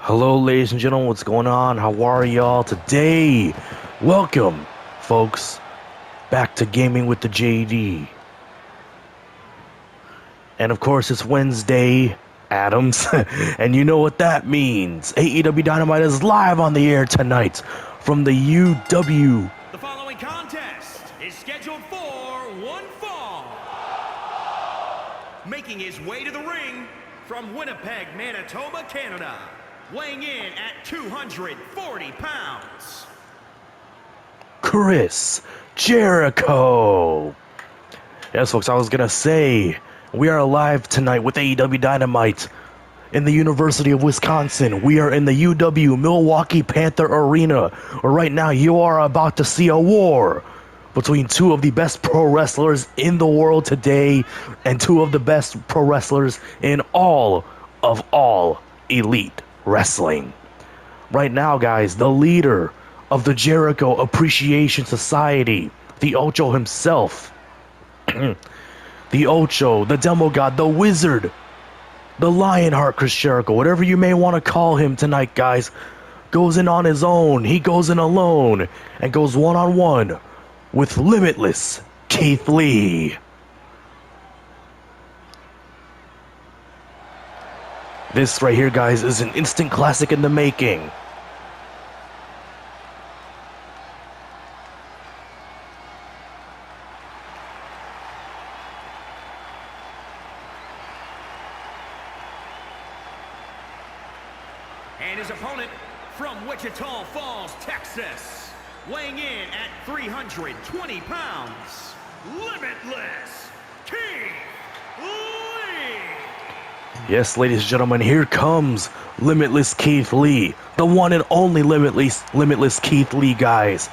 Hello, ladies and gentlemen, what's going on? How are y'all today? Welcome, folks, back to Gaming with the JD. And of course, it's Wednesday, Adams, and you know what that means. AEW Dynamite is live on the air tonight from the UW. The following contest is scheduled for one fall. Making his way to the ring from Winnipeg, Manitoba, Canada. Weighing in at 240 pounds. Chris Jericho. Yes, folks, I was going to say, we are live tonight with AEW Dynamite in the University of Wisconsin. We are in the UW Milwaukee Panther Arena, where right now you are about to see a war between two of the best pro wrestlers in the world today and two of the best pro wrestlers in all elite wrestling. Right now, guys, the leader of the Jericho Appreciation Society, the Ocho himself, the Ocho, the Demo God, the Wizard, the Lionheart Chris Jericho, whatever you may want to call him tonight, guys, goes in on his own. He goes in alone and goes one-on-one with Limitless Keith Lee. This right here, guys, is an instant classic in the making. And his opponent from Wichita Falls, Texas. Weighing in at 320 pounds. Limitless Keith Lee. Yes, ladies and gentlemen, here comes Limitless Keith Lee, the one and only Limitless Keith Lee, guys.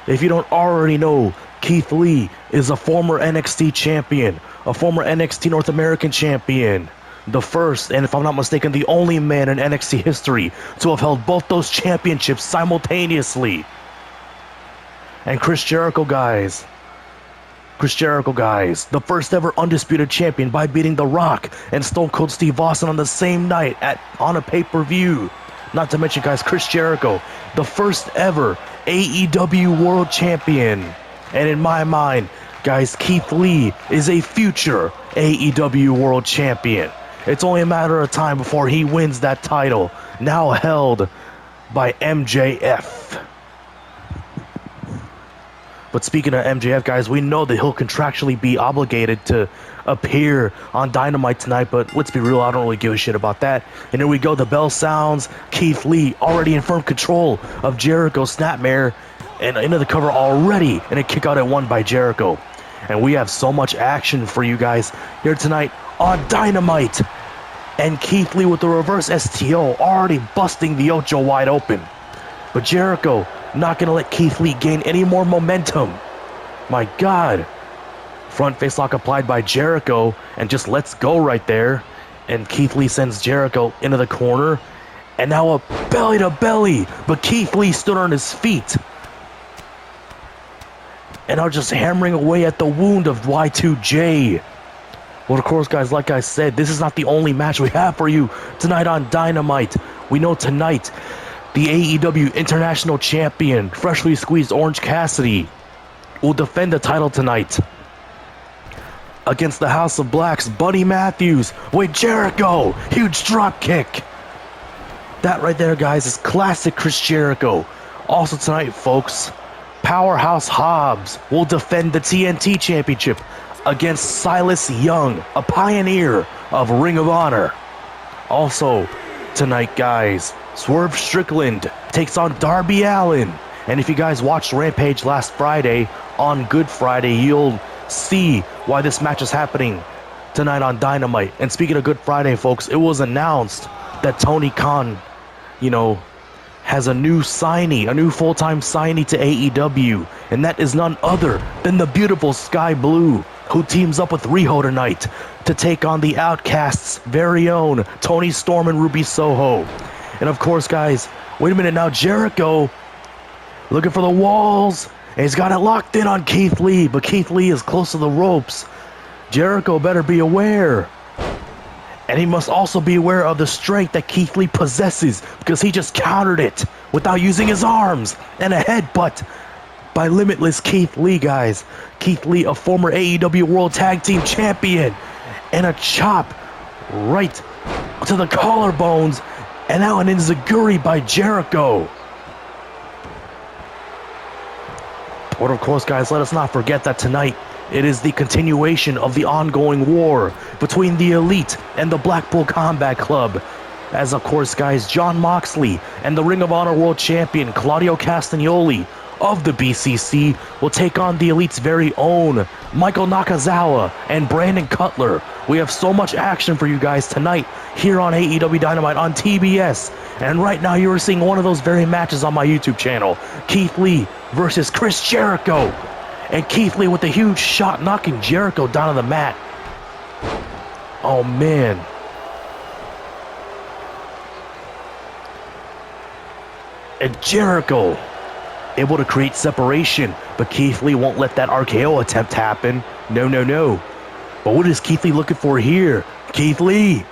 If you don't already know, Keith Lee is a former NXT champion, a former NXT North American champion, the first, and if I'm not mistaken, the only man in NXT history to have held both those championships simultaneously. And Chris Jericho, guys, the first ever undisputed champion by beating The Rock and Stone Cold Steve Austin on the same night on a pay-per-view. Not to mention, guys, Chris Jericho, the first ever AEW World Champion. And in my mind, guys, Keith Lee is a future AEW World Champion. It's only a matter of time before he wins that title, now held by MJF. But speaking of MJF, guys, we know that he'll contractually be obligated to appear on Dynamite tonight, but let's be real, I don't really give a shit about that. And here we go, the bell sounds, Keith Lee already in firm control of Jericho's snapmare, and into the cover already, and a kick out at one by Jericho. And we have so much action for you guys here tonight on Dynamite. And Keith Lee with the reverse STO already busting the Ocho wide open. But Jericho not going to let Keith Lee gain any more momentum. My God. Front face lock applied by Jericho and just lets go right there. And Keith Lee sends Jericho into the corner. And now a belly to belly. But Keith Lee stood on his feet. And now just hammering away at the wound of Y2J. Well, of course, guys, like I said, this is not the only match we have for you tonight on Dynamite. We know tonight the AEW International Champion, freshly squeezed Orange Cassidy, will defend the title tonight against the House of Black's Buddy Matthews. Wait, Jericho! Huge drop kick! That right there, guys, is classic Chris Jericho. Also tonight, folks, Powerhouse Hobbs will defend the TNT Championship against Silas Young, a pioneer of Ring of Honor. Also tonight, guys, Swerve Strickland takes on Darby Allin. And if you guys watched Rampage last Friday, on Good Friday, you'll see why this match is happening tonight on Dynamite. And speaking of Good Friday, folks, it was announced that Tony Khan, has a new signee, a new full-time signee to AEW. And that is none other than the beautiful Sky Blue, who teams up with Riho tonight to take on the Outcasts' very own Tony Storm and Ruby Soho. And of course, guys, wait a minute now, Jericho looking for the walls, and he's got it locked in on Keith Lee, but Keith Lee is close to the ropes. Jericho better be aware. And he must also be aware of the strength that Keith Lee possesses, because he just countered it without using his arms. And a headbutt by limitless Keith Lee, guys. Keith Lee, a former AEW World Tag Team Champion. And a chop right to the collarbones. And now an enziguri by Jericho. But of course, guys, let us not forget that tonight it is the continuation of the ongoing war between the Elite and the Blackpool Combat Club. As of course, guys, Jon Moxley and the Ring of Honor World Champion Claudio Castagnoli of the BCC will take on the Elite's very own Michael Nakazawa and Brandon Cutler. We have so much action for you guys tonight here on AEW Dynamite on TBS. And right now you are seeing one of those very matches on my YouTube channel. Keith Lee versus Chris Jericho. And Keith Lee with a huge shot knocking Jericho down on the mat. Oh man. And Jericho able to create separation, but Keith Lee won't let that RKO attempt happen. No, no, no. But what is Keith Lee looking for here? Keith Lee.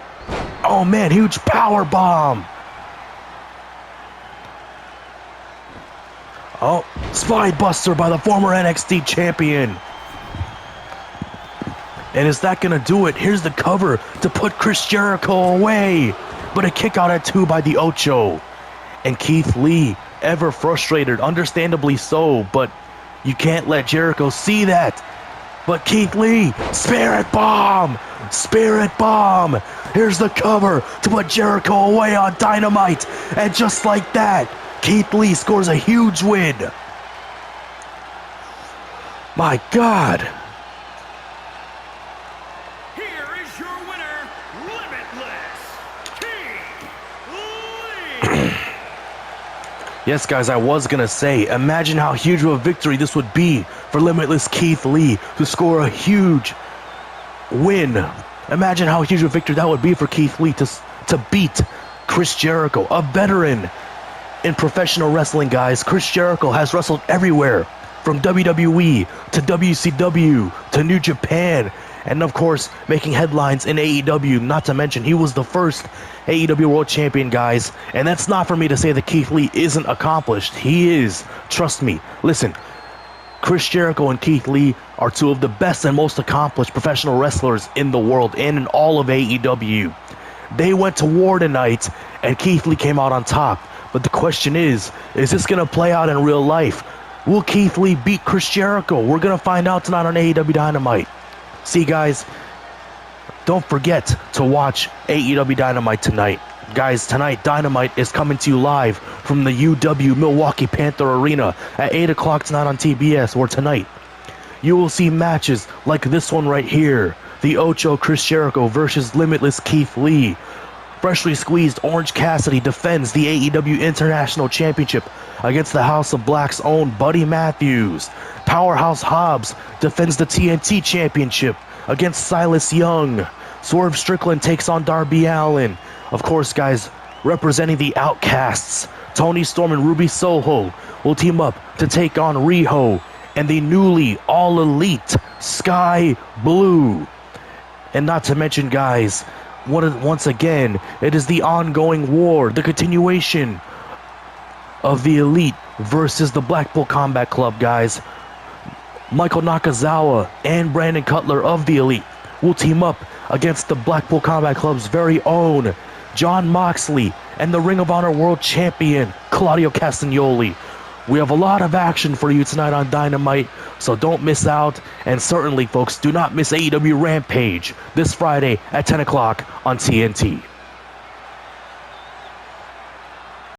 Oh man, huge power bomb. Oh, Spine Buster by the former NXT champion. And is that going to do it? Here's the cover to put Chris Jericho away. But a kick out at 2 by the Ocho. And Keith Lee, ever frustrated, understandably so, but you can't let Jericho see that. But Keith Lee, Spirit Bomb! Spirit Bomb! Here's the cover to put Jericho away on Dynamite. And just like that, Keith Lee scores a huge win. My God. Here is your winner, Limitless Keith Lee. Yes, guys, I was going to say, imagine how huge of a victory this would be for Limitless Keith Lee to score a huge win. Imagine how huge of a victory that would be for Keith Lee to beat Chris Jericho, a veteran in professional wrestling, guys. Chris Jericho has wrestled everywhere, from WWE to WCW to New Japan, and of course making headlines in AEW. Not to mention he was the first AEW World Champion, guys. And that's not for me to say that Keith Lee isn't accomplished. He is. Trust me. Listen, Chris Jericho and Keith Lee are two of the best and most accomplished professional wrestlers in the world and in all of AEW. They went to war tonight and Keith Lee came out on top. But the question is this going to play out in real life? Will Keith Lee beat Chris Jericho? We're going to find out tonight on AEW Dynamite. See, guys, don't forget to watch AEW Dynamite tonight. Guys, tonight Dynamite is coming to you live from the UW Milwaukee Panther Arena at 8 o'clock tonight on TBS, where tonight you will see matches like this one right here. The Ocho Chris Jericho versus Limitless Keith Lee. Freshly squeezed Orange Cassidy defends the AEW International Championship against the House of Black's own Buddy Matthews. Powerhouse Hobbs defends the TNT Championship against Silas Young. Swerve Strickland takes on Darby Allin. Of course, guys, representing the Outcasts, Tony Storm and Ruby Soho will team up to take on Riho and the newly all-elite Sky Blue. And not to mention, guys, once again, it is the ongoing war, the continuation of the Elite versus the Blackpool Combat Club, guys. Michael Nakazawa and Brandon Cutler of the Elite will team up against the Blackpool Combat Club's very own Jon Moxley and the Ring of Honor World Champion Claudio Castagnoli. We have a lot of action for you tonight on Dynamite, so don't miss out. And certainly, folks, do not miss AEW Rampage this Friday at 10 o'clock on TNT.